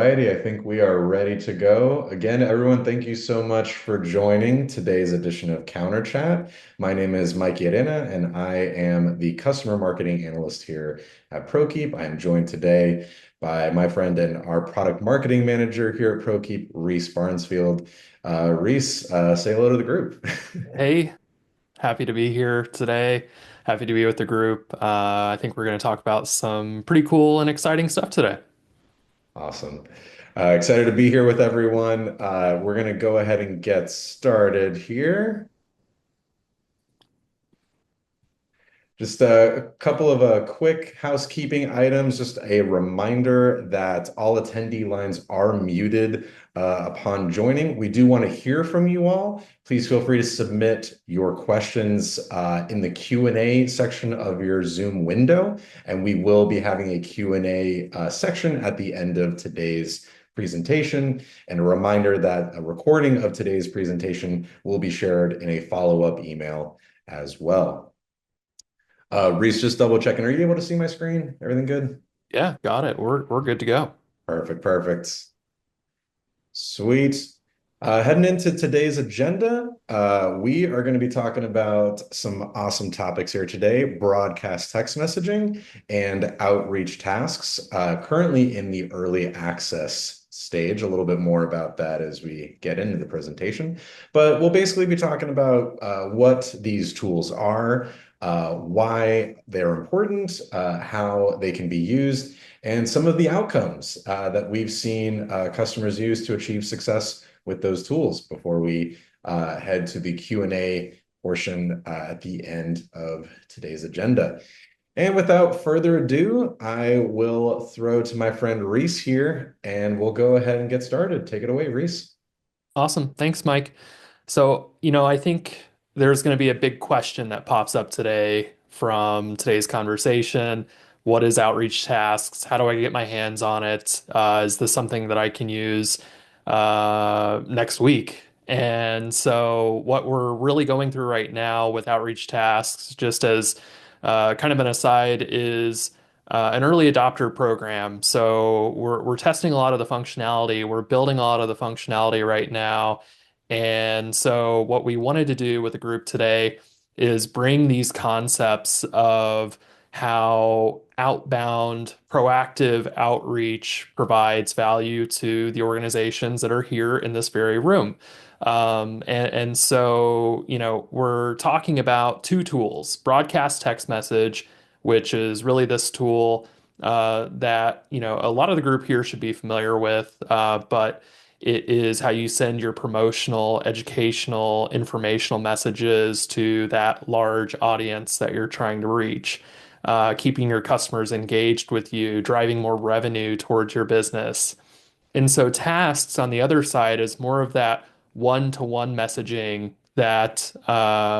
righty, I think we are ready to go. Again, everyone, thank you so much for joining today's edition of Counter Chat. My name is Mike Arena, and I am the customer marketing analyst here at Prokeep. I am joined today by my friend and our product marketing manager here at Prokeep, Reese Barnesfield. Reese, say hello to the group. Hey, happy to be here today. Happy to be with the group. I think we're going to talk about some pretty cool and exciting stuff today. Awesome. Excited to be here with everyone. We're going to go ahead and get started here. Just a couple of quick housekeeping items. Just a reminder that all attendee lines are muted upon joining. We do want to hear from you all. Please feel free to submit your questions in the Q&A section of your Zoom window, and we will be having a Q&A section at the end of today's presentation. And a reminder that a recording of today's presentation will be shared in a follow-up email as well. Reese, just double checking. Are you able to see my screen? Everything good? Yeah, got it. We're good to go. Perfect, perfect. Sweet. Heading into today's agenda, we are going to be talking about some awesome topics here today: broadcast text messaging and outreach tasks, currently in the early access stage. A little bit more about that as we get into the presentation. But we'll basically be talking about what these tools are, why they're important, how they can be used, and some of the outcomes that we've seen customers use to achieve success with those tools before we head to the Q&A portion at the end of today's agenda. And without further ado, I will throw to my friend Reese here, and we'll go ahead and get started. Take it away, Reese. Awesome. Thanks, Mike. I think there's going to be a big question that pops up today from today's conversation. What is outreach tasks? How do I get my hands on it? Is this something that I can use next week? And so, what we're really going through right now with outreach tasks, just as kind of an aside, is an early adopter program. So we're testing a lot of the functionality. We're building a lot of the functionality right now. And so what we wanted to do with the group today is bring these concepts of how outbound proactive outreach provides value to the organizations that are here in this very room. We're talking about two tools: broadcast text message, which is really this tool that a lot of the group here should be familiar with, but it is how you send your promotional, educational, informational messages to that large audience that you're trying to reach, keeping your customers engaged with you, driving more revenue towards your business. And so tasks on the other side is more of that one-to-one messaging that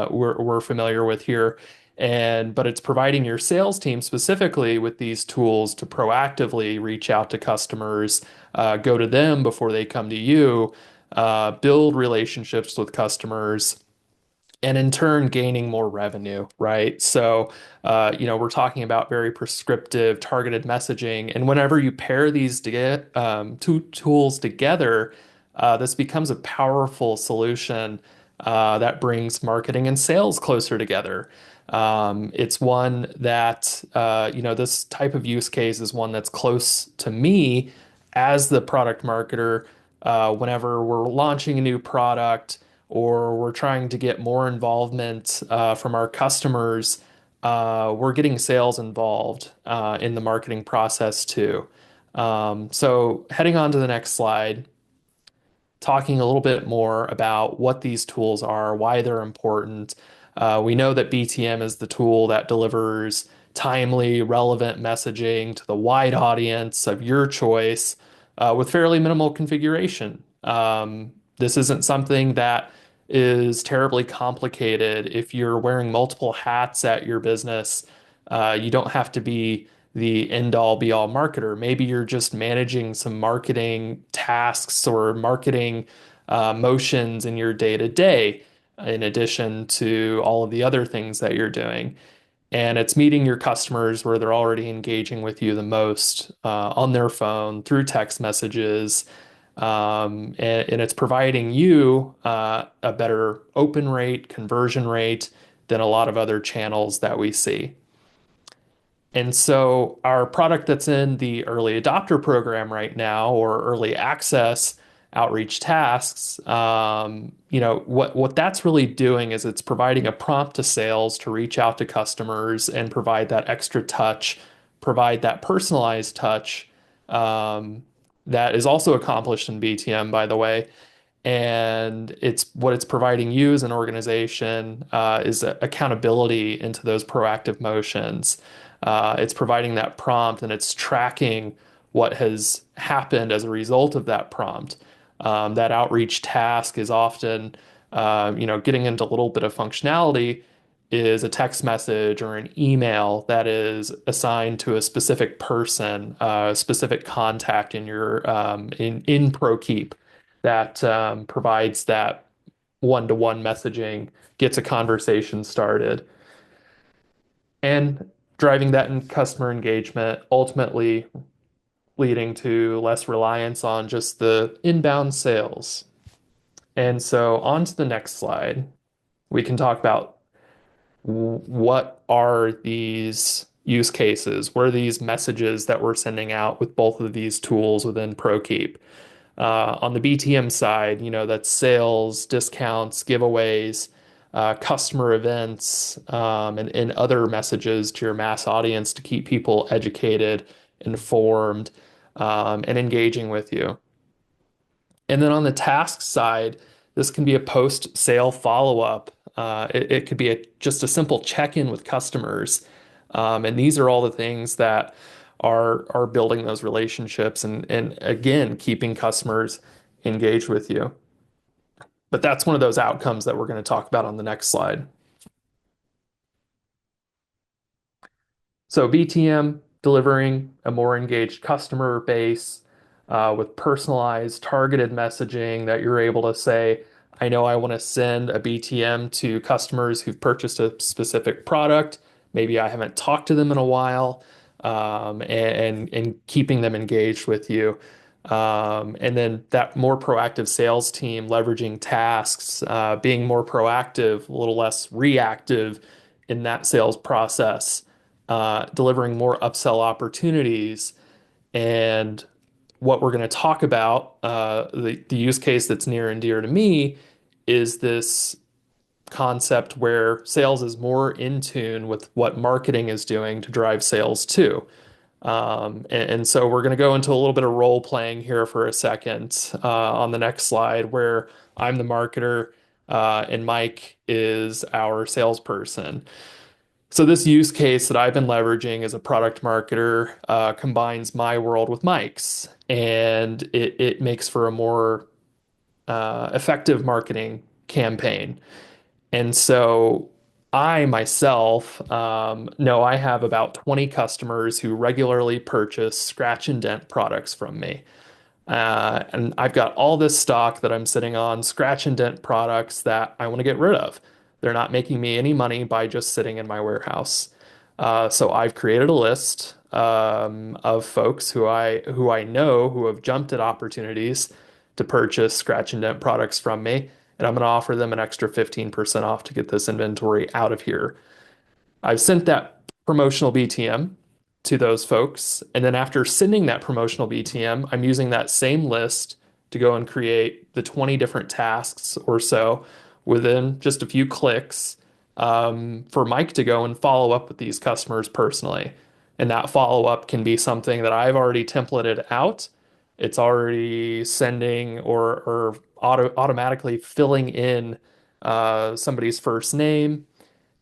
we're familiar with here. But it's providing your sales team specifically with these tools to proactively reach out to customers, go to them before they come to you, build relationships with customers, and in turn gaining more revenue, right? We're talking about very prescriptive, targeted messaging, and whenever you pair these two tools together, this becomes a powerful solution that brings marketing and sales closer together. It's one that this type of use case is one that's close to me as the product marketer. Whenever we're launching a new product, or we're trying to get more involvement from our customers, we're getting sales involved in the marketing process too. So heading on to the next slide, talking a little bit more about what these tools are, why they're important. We know that BTM is the tool that delivers timely, relevant messaging to the wide audience of your choice with fairly minimal configuration. This isn't something that is terribly complicated. If you're wearing multiple hats at your business, you don't have to be the end all be all marketer. Maybe you're just managing some marketing tasks or marketing motions in your day to day, in addition to all of the other things that you're doing. and it's meeting your customers where they're already engaging with you the most on their phone through text messages. And it's providing you a better open rate, conversion rate than a lot of other channels that we see. And so our product that's in the early adopter program right now, or early access outreach tasks, what that's really doing is it's providing a prompt to sales to reach out to customers and provide that extra touch, provide that personalized touch, um, that is also accomplished in BTM, by the way. And it's what it's providing you as an organization is accountability into those proactive motions. It's providing that prompt and it's tracking what has happened as a result of that prompt. That outreach task is often, getting into a little bit of functionality is a text message or an email that is assigned to a specific person, a specific contact in your in Prokeep that provides that one-to-one messaging, gets a conversation started, and driving that in customer engagement, ultimately leading to less reliance on just the inbound sales. And so on to the next slide, we can talk about what are these use cases? What are these messages that we're sending out with both of these tools within Prokeep? On the BTM side, that's sales, discounts, giveaways, customer events, and other messages to your mass audience to keep people educated, informed, and engaging with you. And then on the task side, this can be a post-sale follow-up. It could be just a simple check-in with customers. And these are all the things that are building those relationships and again, keeping customers engaged with you. But that's one of those outcomes that we're going to talk about on the next slide. So BTM delivering a more engaged customer base with personalized, targeted messaging that you're able to say, I know I want to send a BTM to customers who've purchased a specific product. Maybe I haven't talked to them in a while, and keeping them engaged with you. And then that more proactive sales team leveraging tasks, being more proactive, a little less reactive in that sales process, delivering more upsell opportunities. And what we're going to talk about, the use case that's near and dear to me, is this concept where sales is more in tune with what marketing is doing to drive sales too. And so we're going to go into a little bit of role playing here for a second on the next slide, where I'm the marketer and Mike is our salesperson. So this use case that I've been leveraging as a product marketer combines my world with Mike's, and it makes for a more effective marketing campaign. And so I myself know I have about 20 customers who regularly purchase scratch and dent products from me. And I've got all this stock that I'm sitting on, scratch and dent products that I want to get rid of. They're not making me any money by just sitting in my warehouse. So I've created a list of folks who I know who have jumped at opportunities to purchase scratch and dent products from me, and I'm going to offer them an extra 15% off to get this inventory out of here. I've sent that promotional BTM to those folks. And then after sending that promotional BTM, I'm using that same list to go and create the 20 different tasks or so within just a few clicks for Mike to go and follow up with these customers personally. And that follow up can be something that I've already templated out. It's already sending or automatically filling in somebody's first name,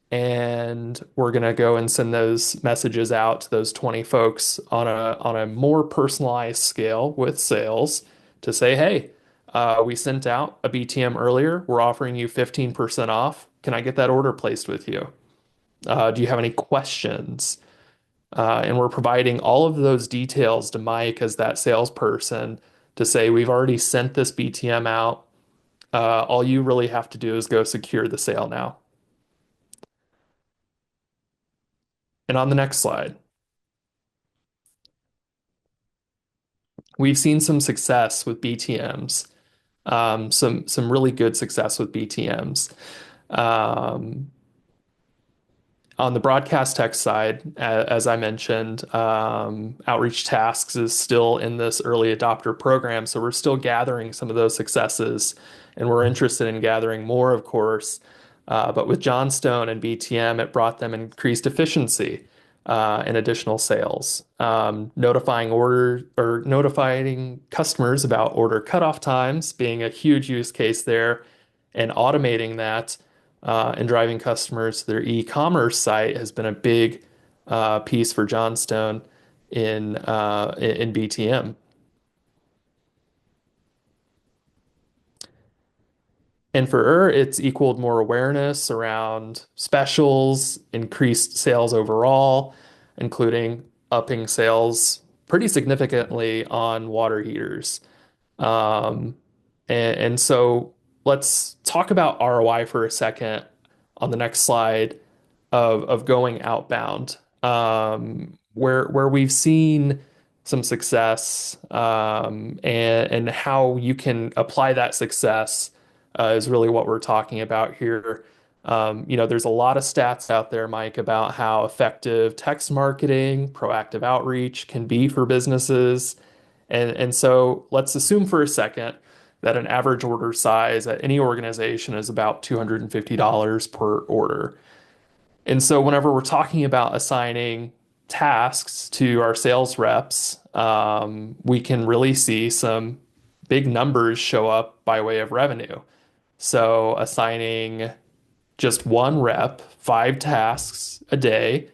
and we're going to go and send those messages out to those 20 folks on a more personalized scale with sales to say, hey, we sent out a BTM earlier. We're offering you 15% off. Can I get that order placed with you? Do you have any questions? And we're providing all of those details to Mike as that salesperson to say, we've already sent this BTM out. All you really have to do is go secure the sale now. And on the next slide, we've seen some success with BTMs, some really good success with BTMs. Um, On the broadcast text side, as I mentioned, Outreach Tasks is still in this early adopter program, so we're still gathering some of those successes, and we're interested in gathering more, of course. But with Johnstone and BTM, it brought them increased efficiency and additional sales. Notifying customers about order cutoff times being a huge use case there, and automating that and driving customers to their e-commerce site has been a big piece for Johnstone in BTM. And for her, it's equaled more awareness around specials, increased sales overall, including upping sales pretty significantly on water heaters. Um, and so let's talk about ROI for a second on the next slide of going outbound, where we've seen some success, and how you can apply that success is really what we're talking about here. There's a lot of stats out there, Mike, about how effective text marketing, proactive outreach can be for businesses. And so let's assume for a second that an average order size at any organization is about $250 per order. And so whenever we're talking about assigning tasks to our sales reps, we can really see some big numbers show up by way of revenue. So assigning just one rep, 5 tasks a day,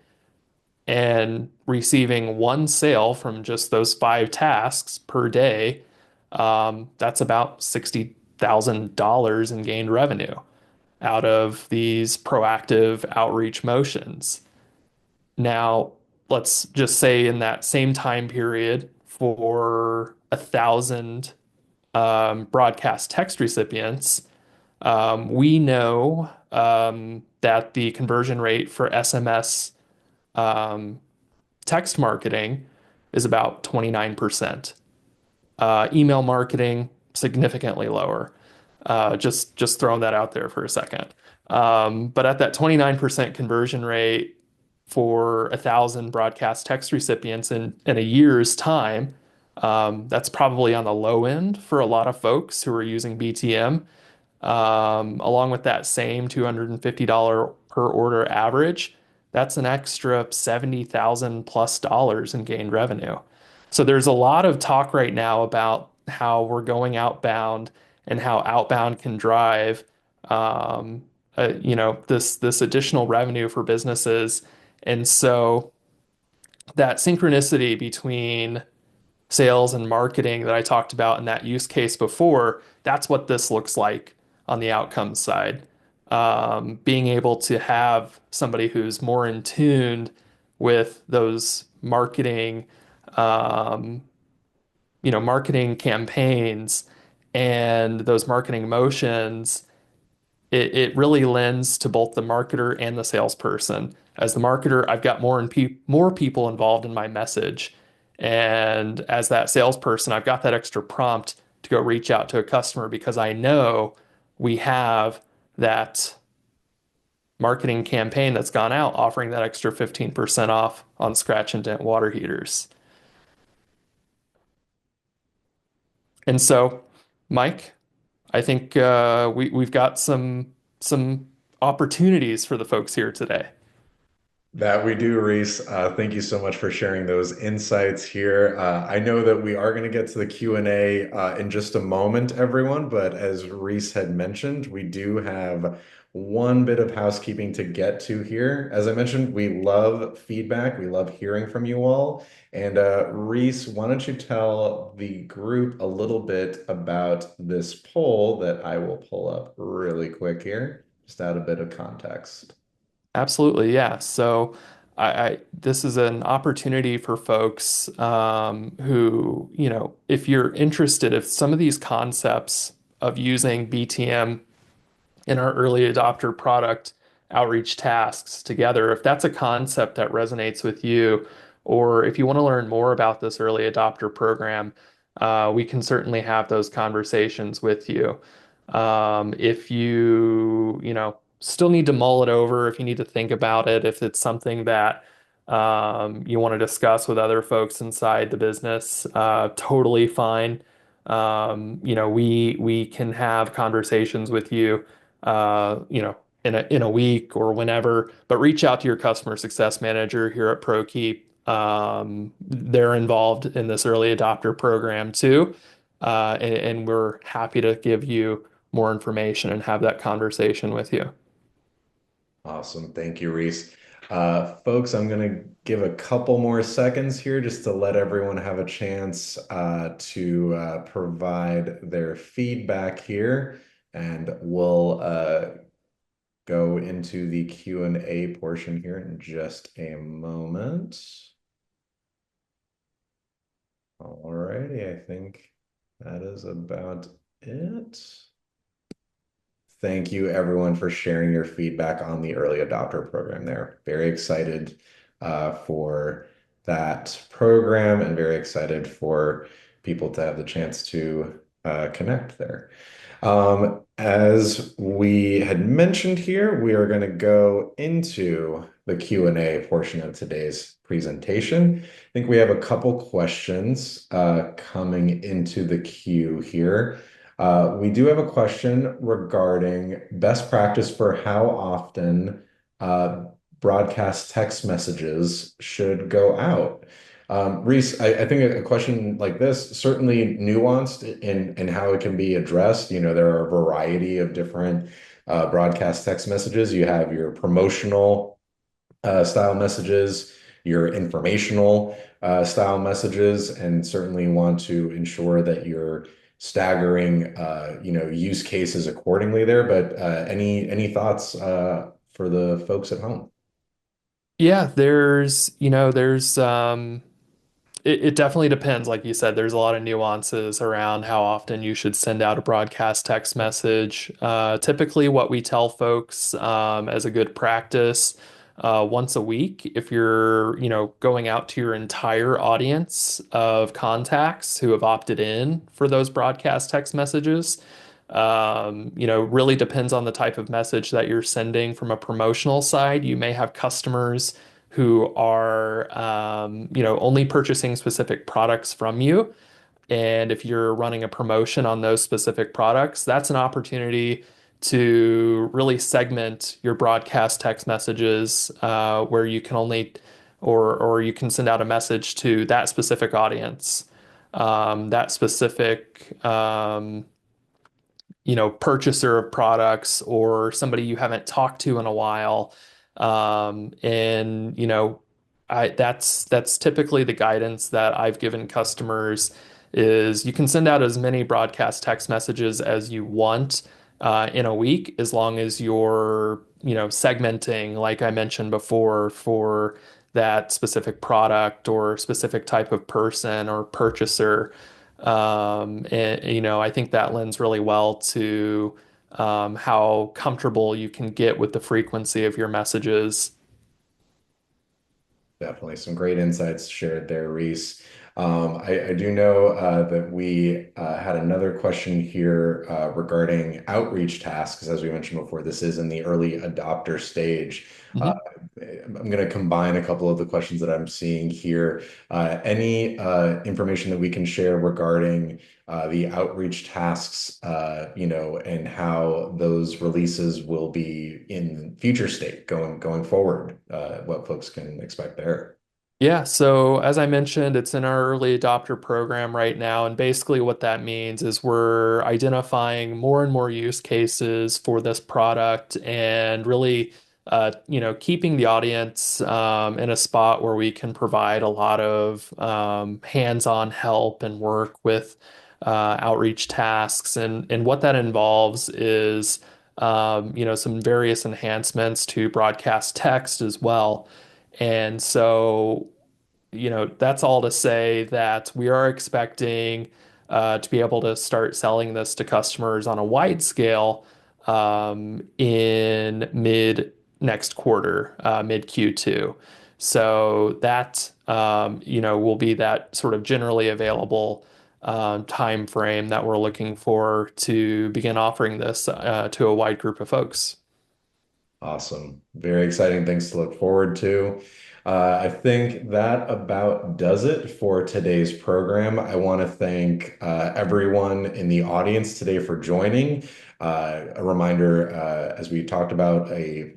and receiving one sale from just those 5 tasks per day, that's about $60,000 in gained revenue out of these proactive outreach motions. Now, let's just say in that same time period for 1,000 broadcast text recipients, we know that the conversion rate for SMS um, text marketing is about 29%. Email marketing, significantly lower. Just throwing that out there for a second. But at that 29% conversion rate for 1,000 broadcast text recipients in a year's time, that's probably on the low end for a lot of folks who are using BTM. Along with that same $250 per order average, that's an extra 70,000 plus dollars in gained revenue. So there's a lot of talk right now about how we're going outbound and how outbound can drive this additional revenue for businesses. And so that synchronicity between sales and marketing that I talked about in that use case before, that's what this looks like on the outcomes side. Being able to have somebody who's more in tune with those um, marketing campaigns and those marketing motions, it really lends to both the marketer and the salesperson. As the marketer, I've got more people involved in my message. And as that salesperson, I've got that extra prompt to go reach out to a customer because I know we have that marketing campaign that's gone out offering that extra 15% off on scratch and dent water heaters. And so, Mike, I think we've got some opportunities for the folks here today. That we do, Reese. Thank you so much for sharing those insights here. I know that we are going to get to the Q&A in just a moment, everyone, but as Reese had mentioned, we do have one bit of housekeeping to get to here. As I mentioned, we love feedback. We love hearing from you all. And Reese, why don't you tell the group a little bit about this poll that I will pull up really quick here, just to add a bit of context. Absolutely, yeah. So I this is an opportunity for folks who, if you're interested, if some of these concepts of using BTM in our early adopter product outreach tasks together. If that's a concept that resonates with you, or if you want to learn more about this early adopter program, we can certainly have those conversations with you. If still need to mull it over, if you need to think about it, if it's something that you want to discuss with other folks inside the business, totally fine. We can have conversations with you, in a week or whenever, but reach out to your customer success manager here at Prokeep. They're involved in this early adopter program too, and we're happy to give you more information and have that conversation with you. Awesome. Thank you, Reese. Folks, I'm going to give a couple more seconds here just to let everyone have a chance to provide their feedback here, and we'll go into the Q&A portion here in just a moment. Alrighty, I think that is about it. Thank you, everyone, for sharing your feedback on the early adopter program there. Very excited for that program and very excited for people to have the chance to connect there. As we had mentioned here, we are going to go into the Q&A portion of today's presentation. I think we have a couple questions coming into the queue here. We do have a question regarding best practice for how often uh, broadcast text messages should go out. Reese, I think a question like this certainly nuanced in how it can be addressed. You know, there are a variety of different broadcast text messages. You have your promotional style messages, your informational style messages, and certainly want to ensure that you're staggering, use cases accordingly there. But any thoughts for the folks at home? Yeah, it definitely depends. Like you said, there's a lot of nuances around how often you should send out a broadcast text message. Typically, what we tell folks as a good practice, once a week, if you're, going out to your entire audience of contacts who have opted in for those broadcast text messages. Really depends on the type of message that you're sending from a promotional side. You may have customers who are, only purchasing specific products from you. And if you're running a promotion on those specific products, that's an opportunity to really segment your broadcast text messages, where you can only, or you can send out a message to that specific audience, that specific, purchaser of products or somebody you haven't talked to in a while. That's typically the guidance that I've given customers is you can send out as many broadcast text messages as you want in a week, as long as you're, segmenting, like I mentioned before, for that specific product or specific type of person or purchaser. I think that lends really well to how comfortable you can get with the frequency of your messages. Definitely some great insights shared there, Reese. I do know that we had another question here regarding outreach tasks. As we mentioned before, this is in the early adopter stage. Uh, Mhm. I'm going to combine a couple of the questions that I'm seeing here. Any information that we can share regarding the outreach tasks, and how those releases will be in future state going forward, what folks can expect there. Yeah, so as I mentioned, it's in our early adopter program right now. And basically, what that means is we're identifying more and more use cases for this product and really, keeping the audience in a spot where we can provide a lot of hands-on help and work with outreach tasks. And what that involves is, some various enhancements to broadcast text as well. And so, that's all to say that we are expecting to be able to start selling this to customers on a wide scale in mid next quarter, mid Q2. So that will be that sort of generally available time frame that we're looking for to begin offering this to a wide group of folks. Awesome. Very exciting things to look forward to. I think that about does it for today's program. I want to thank everyone in the audience today for joining. A reminder, as we talked about, a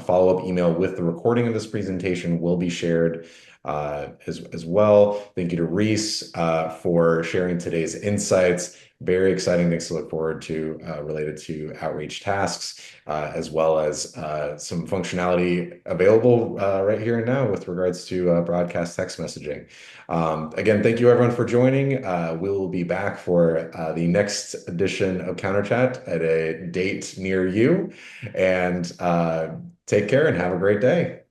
follow-up email with the recording of this presentation will be shared as well. Thank you to Reese for sharing today's insights. Very exciting things to look forward to related to outreach tasks, as well as some functionality available right here and now with regards to broadcast text messaging. Again, thank you everyone for joining. We will be back for the next edition of Counter Chat at a date near you. And take care and have a great day.